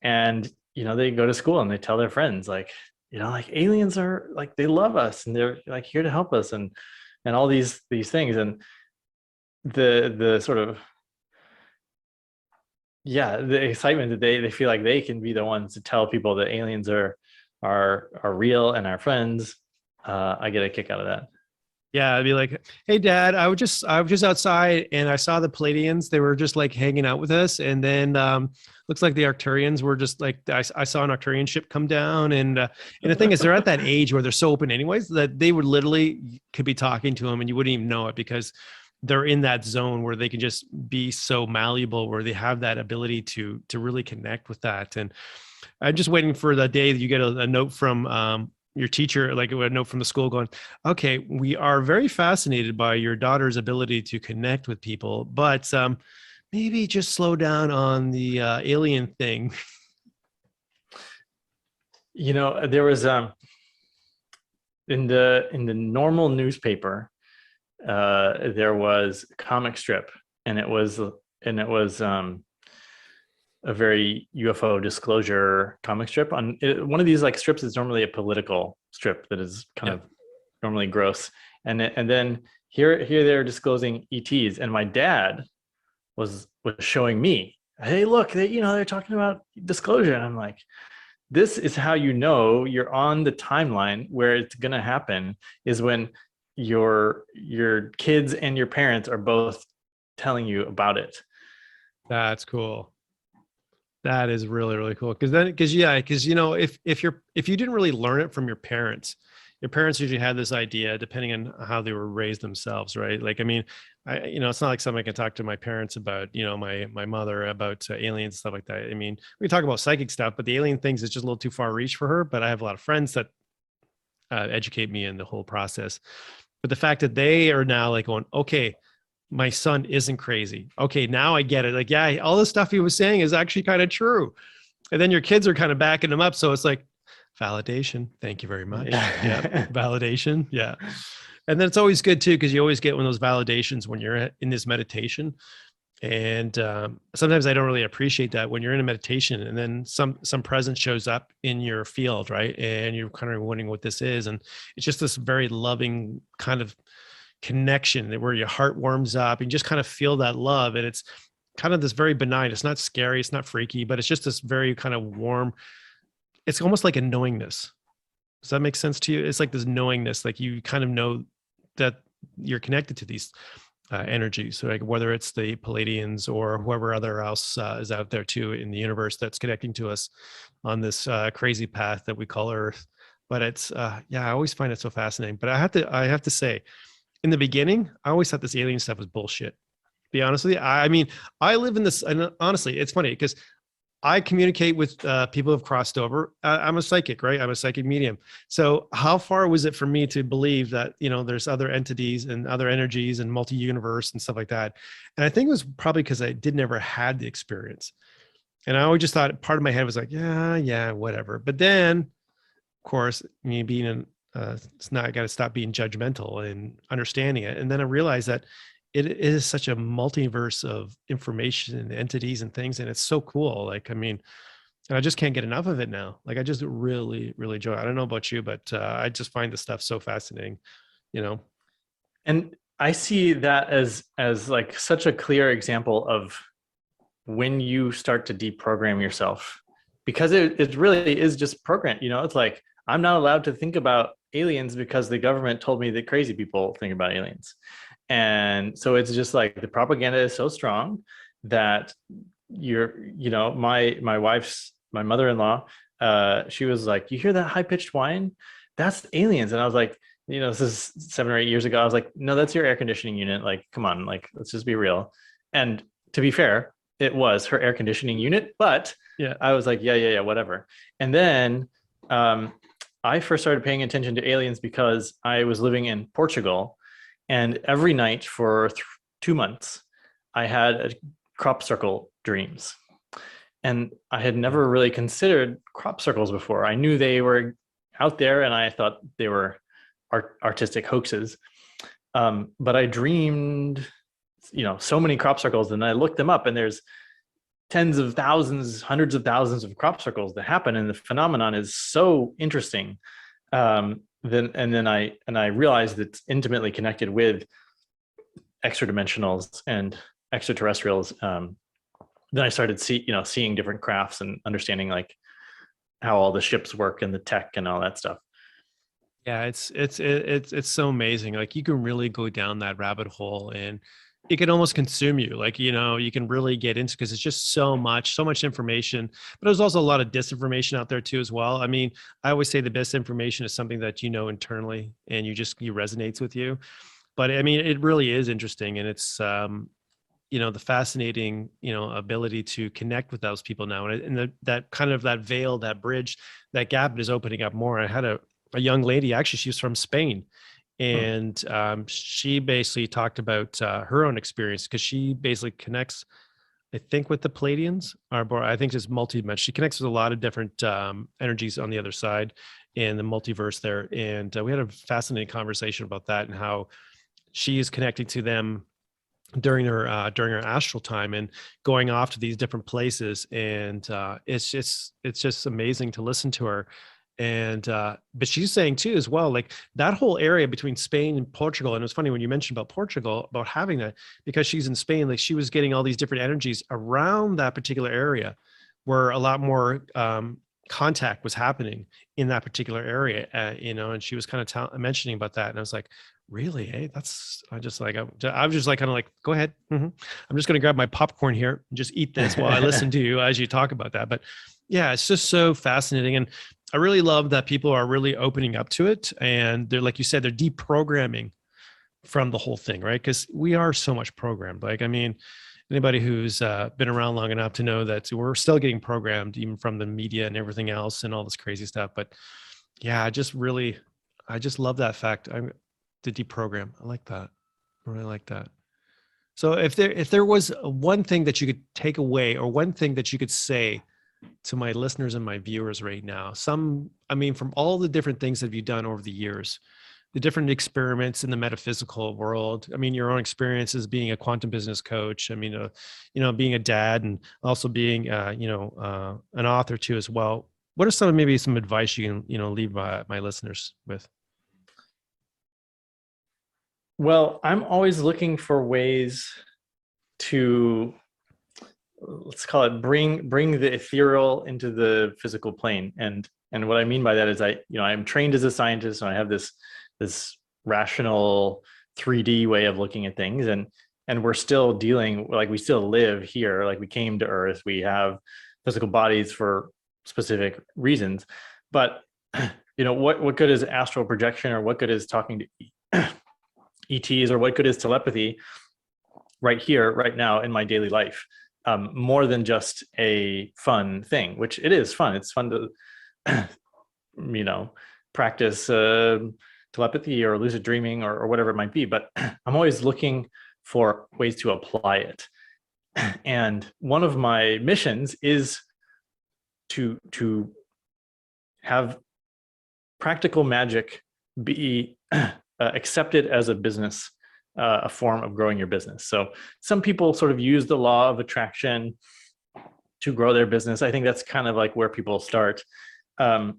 And they go to school and they tell their friends like, like aliens are like, they love us and they're like here to help us, and all these things. And the sort of, the excitement that they feel like they can be the ones to tell people that aliens are real and our friends. I get a kick out of that. Yeah, I'd be like, hey Dad, I was just outside and I saw the Palladians. They were just like hanging out with us. And then looks like the Arcturians were just like, I saw an Arcturian ship come down. And the thing is, they're at that age where they're so open anyways, that they would literally could be talking to them and you wouldn't even know it, because they're in that zone where they can just be so malleable, where they have that ability to really connect with that. And I'm just waiting for the day that you get a note from your teacher, like a note from the school going, okay, we are very fascinated by your daughter's ability to connect with people, but maybe just slow down on the alien thing. There was in the normal newspaper, there was a comic strip, and it was a very UFO disclosure comic strip. On one of these like strips is normally a political strip that is kind of normally gross, and then here they're disclosing ETs, and my dad was showing me, hey look, they're talking about disclosure, and I'm like, this is how you're on the timeline where it's going to happen, is when your kids and your parents are both telling you about it. That's cool. That is really, really cool. Because if you didn't really learn it from your parents usually had this idea, depending on how they were raised themselves, right? Like, I mean, it's not like something I can talk to my parents about, my mother about aliens and stuff like that. I mean, we talk about psychic stuff, but the alien things is just a little too far reach for her. But I have a lot of friends that educate me in the whole process. But the fact that they are now like going, okay, my son isn't crazy. Okay, now I get it. Like, yeah, all the stuff he was saying is actually kind of true. And then your kids are kind of backing them up. So it's like, validation. Thank you very much. Yeah. Validation. Yeah. And then it's always good too, because you always get one of those validations when you're in this meditation. And sometimes I don't really appreciate that when you're in a meditation and then some presence shows up in your field, right? And you're kind of wondering what this is. And it's just this very loving kind of connection where your heart warms up and just kind of feel that love. And it's kind of this very benign, it's not scary, it's not freaky, but it's just this very kind of warm, it's almost like a knowingness. Does that make sense to you? It's like this knowingness, like you kind of know that you're connected to these energies. So like whether it's the Palladians or whoever other else is out there too in the universe that's connecting to us on this crazy path that we call Earth. But it's yeah, I always find it so fascinating. But I have to say, in the beginning, I always thought this alien stuff was bullshit. To be honest with you, I mean, I live in this, and honestly, it's funny because I communicate with people who've crossed over. I'm a psychic, right? I'm a psychic medium. So how far was it for me to believe that, you know, there's other entities and other energies and multi-universe and stuff like that? And I think it was probably because I did never had the experience. And I always just thought, part of my head was like, yeah, whatever. But then, of course, me being it's not, I got to stop being judgmental and understanding it. And then I realized that it is such a multiverse of information and entities and things. And it's so cool. Like, I mean, and I just can't get enough of it now. Like, I just really, really enjoy it. I don't know about you, but I just find the stuff so fascinating, you know? And I see that as like such a clear example of when you start to deprogram yourself, because it really is just programmed. You know, it's like, I'm not allowed to think about aliens because the government told me that crazy people think about aliens. And so it's just like the propaganda is so strong that you know, my mother-in-law, she was like, you hear that high-pitched whine? That's aliens. And I was like, you know, this is 7 or 8 years ago. I was like, no, that's your air conditioning unit. Like, come on, like, let's just be real. And to be fair, it was her air conditioning unit, but Yeah. I was like, yeah, whatever. And then I first started paying attention to aliens because I was living in Portugal, and every night for 2 months, I had a crop circle dreams. And I had never really considered crop circles before. I knew they were out there and I thought they were artistic hoaxes. But I dreamed, you know, so many crop circles, and I looked them up, and there's tens of thousands, hundreds of thousands of crop circles that happen. And the phenomenon is so interesting. Then I realized it's intimately connected with extra-dimensionals and extraterrestrials. Then I started seeing different crafts and understanding like how all the ships work and the tech and all that stuff. Yeah, it's so amazing. Like, you can really go down that rabbit hole and it can almost consume you. Like, you know, you can really get into, because it's just so much information, but there's also a lot of disinformation out there too as well. I mean, I always say the best information is something that you know internally and you resonates with you. But I mean, it really is interesting, and it's you know, the fascinating, you know, ability to connect with those people now, and that kind of that veil, that bridge, that gap is opening up more. I had a young lady, actually, she was from Spain, and she basically talked about her own experience, because she basically connects, I think, with the Palladians, or I think it's multi-dimensional. She connects with a lot of different energies on the other side in the multiverse there, and we had a fascinating conversation about that and how she is connecting to them during her astral time and going off to these different places, and it's just amazing to listen to her. And but she's saying too as well, like that whole area between Spain and Portugal, and it was funny when you mentioned about Portugal, about having that, because she's in Spain, like she was getting all these different energies around that particular area where a lot more contact was happening in that particular area, you know, and she was kind of mentioning about that, and I was like, really? Hey, that's, I was just like kind of like, go ahead. I'm just going to grab my popcorn here and just eat this while I listen to you as you talk about that. But yeah, it's just so fascinating. And I really love that people are really opening up to it. And they're, like you said, they're deprogramming from the whole thing, right? Because we are so much programmed. Like, I mean, anybody who's been around long enough to know that we're still getting programmed, even from the media and everything else and all this crazy stuff. But yeah, I just love that fact. To deprogram. I like that. I really like that. So if there was one thing that you could take away, or one thing that you could say to my listeners and my viewers right now, I mean, from all the different things that you've done over the years, the different experiments in the metaphysical world, I mean, your own experiences being a quantum business coach, I mean, you know, being a dad, and also being, you know, an author too as well. What are maybe some advice you can, you know, leave my listeners with? Well, I'm always looking for ways to, let's call it, bring the ethereal into the physical plane. And what I mean by that is I'm trained as a scientist, and I have this rational 3D way of looking at things, and we're still dealing, like, we still live here, like we came to Earth, we have physical bodies for specific reasons, but what good is astral projection, or what good is talking to ETs, or what good is telepathy right here, right now in my daily life? More than just a fun thing, which it is fun. It's fun to, practice telepathy or lucid dreaming or whatever it might be. But I'm always looking for ways to apply it. And one of my missions is to have practical magic be accepted as a business, a form of growing your business. So some people sort of use the law of attraction to grow their business. I think that's kind of like where people start. But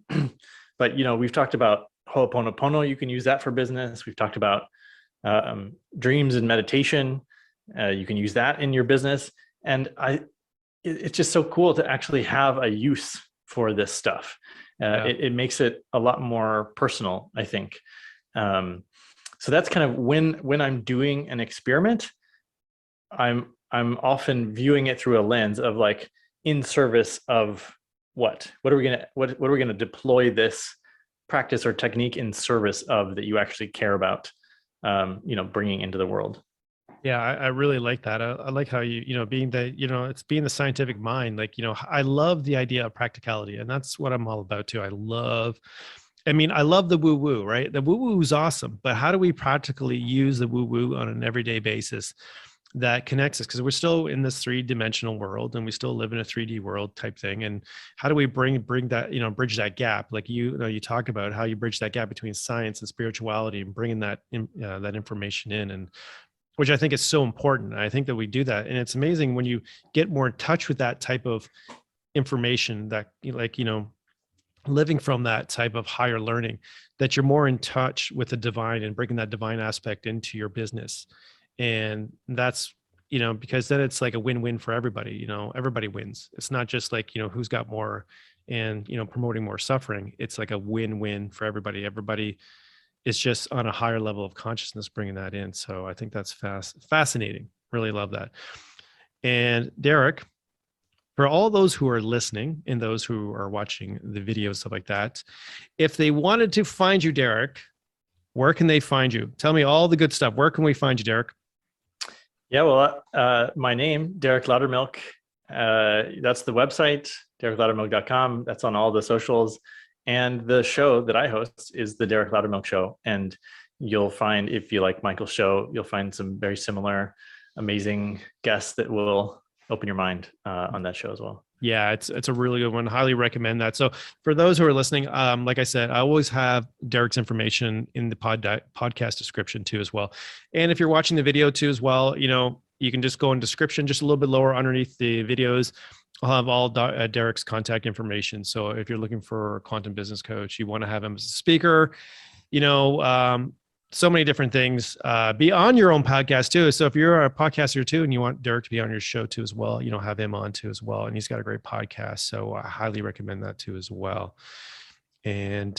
we've talked about Ho'oponopono. You can use that for business. We've talked about dreams and meditation. You can use that in your business. And it's just so cool to actually have a use for this stuff. It makes it a lot more personal, I think. So that's kind of when I'm doing an experiment, I'm often viewing it through a lens of, like, in service of what are we gonna deploy this practice or technique in service of, that you actually care about, bringing into the world. Yeah, I really like that. I like how being it's being the scientific mind. Like, I love the idea of practicality, and that's what I'm all about too. I love the woo woo, right? The woo woo is awesome, but how do we practically use the woo woo on an everyday basis that connects us? Because we're still in this 3-dimensional world, and we still live in a 3D world type thing. And how do we bring that, bridge that gap? Like, you talk about how you bridge that gap between science and spirituality, and bringing that information in, and which I think is so important. I think that we do that. And it's amazing when you get more in touch with that type of information, that, living from that type of higher learning, that you're more in touch with the divine and bringing that divine aspect into your business. And that's, because then it's like a win-win for everybody. Everybody wins. It's not just like, who's got more and, promoting more suffering. It's like a win-win for everybody. Everybody is just on a higher level of consciousness, bringing that in. So I think that's fascinating. Really love that. And Derek, for all those who are listening and those who are watching the video, stuff like that, if they wanted to find you, Derek, where can they find you? Tell me all the good stuff. Where can we find you, Derek? Yeah, well, my name, Derek Loudermilk. That's the website, derekloudermilk.com. That's on all the socials. And the show that I host is the Derek Loudermilk Show. And you'll find, if you like Michael's show, you'll find some very similar, amazing guests that will open your mind on that show as well. Yeah, it's a really good one. Highly recommend that. So for those who are listening, like I said, I always have Derek's information in the podcast description too as well. And if you're watching the video too as well, you can just go in description, just a little bit lower underneath the videos. I'll have all Derek's contact information. So if you're looking for a quantum business coach, you want to have him as a speaker, so many different things, be on your own podcast too. So if you're a podcaster too, and you want Derek to be on your show too as well, have him on too as well. And he's got a great podcast. So I highly recommend that too as well. And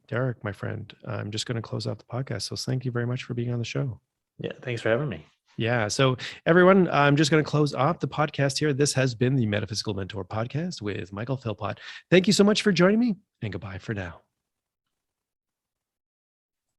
Derek, my friend, I'm just going to close out the podcast. So thank you very much for being on the show. Yeah, thanks for having me. Yeah. So everyone, I'm just going to close off the podcast here. This has been the Metaphysical Mentor Podcast with Michael Philpott. Thank you so much for joining me, and goodbye for now.